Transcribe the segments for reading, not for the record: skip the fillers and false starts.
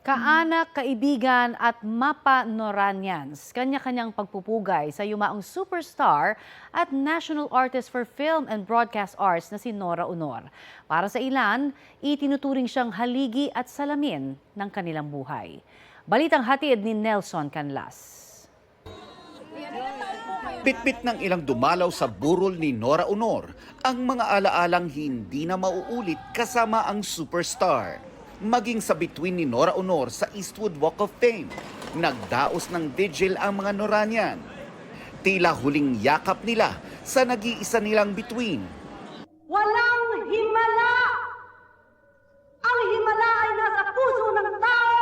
Kaanak, kaibigan at mapa-Noranians, kanya-kanyang pagpupugay sa yumaong superstar at national artist for film and broadcast arts na si Nora Aunor. Para sa ilan, itinuturing siyang haligi at salamin ng kanilang buhay. Balitang hatid ni Nelson Canlas. Bitbit ng ilang dumalaw sa burol ni Nora Aunor ang mga alaalang hindi na mauulit kasama ang superstar. Maging sa bituin ni Nora Aunor sa Eastwood Walk of Fame, nagdaos ng vigil ang mga Noranian. Tila huling yakap nila sa nag-iisa nilang bituin. Walang himala! Ang himala ay nasa puso ng tao!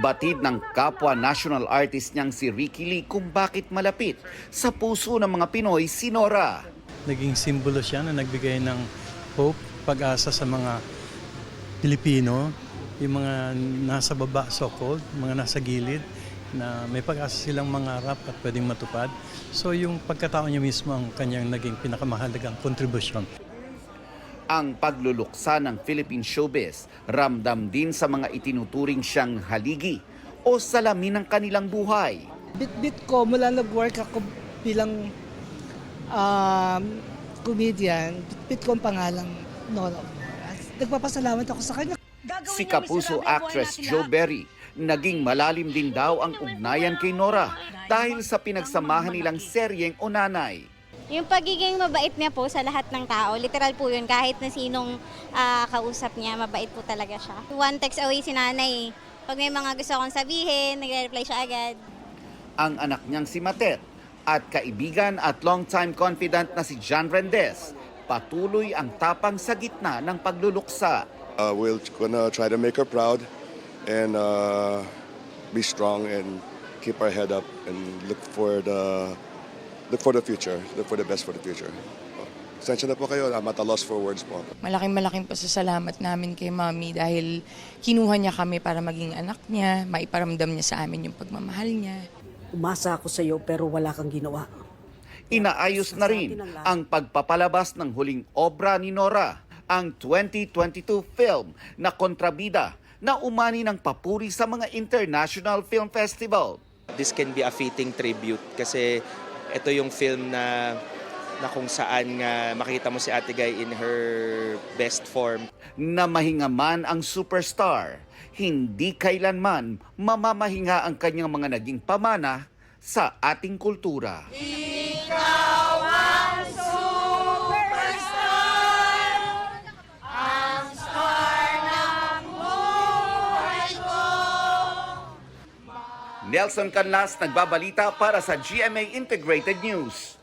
Batid ng kapwa national artist niyang si Ricky Lee kung bakit malapit sa puso ng mga Pinoy si Nora. Naging simbolo siya na nagbigay ng hope, pag-asa sa mga Pilipino, yung mga nasa baba, so-called, mga nasa gilid, na may pag-asa silang mangarap at pwedeng matupad. So yung pagkatao niya mismo ang kanyang naging pinakamahalagang kontribusyon. Ang pagluluksa ng Philippine showbiz, ramdam din sa mga itinuturing siyang haligi o salamin ng kanilang buhay. Bit-bit ko mula nag-work ako bilang comedian, bit-bit ko ang pangalang Nora. Nagpapasalamat ako sa kanya. Si Kapuso actress Jo Berry, naging malalim din daw ang ugnayan kay Nora dahil sa pinagsamahan nilang seryeng Onanay. Yung pagiging mabait niya po sa lahat ng tao, literal po yun, kahit na sinong kausap niya, mabait po talaga siya. One text away si nanay. Pag may mga gusto akong sabihin, nagre-reply siya agad. Ang anak niyang si Matet at kaibigan at long-time confidant na si John Rendez, patuloy ang tapang sa gitna ng pagluluksa. We're gonna try to make her proud and be strong and keep our head up and look for the future, look for the best for the future. Sensya na po kayo, I'm at a loss for words po. Malaking pasasalamat namin kay Mami dahil kinuha niya kami para maging anak niya, maiparamdam niya sa amin yung pagmamahal niya. Umasa ako sa iyo pero wala kang ginawa. Inaayos na rin ang pagpapalabas ng huling obra ni Nora, ang 2022 film na Kontrabida na umani ng papuri sa mga international film festival. This can be a fitting tribute kasi ito yung film na kung saan makita mo si Ate Guy in her best form. Na mahinga man ang superstar, hindi kailanman mamamahinga ang kanyang mga naging pamana sa ating kultura. Ikaw ang superstar! Ang star ng buhay ko! Nelson Canlas nagbabalita para sa GMA Integrated News.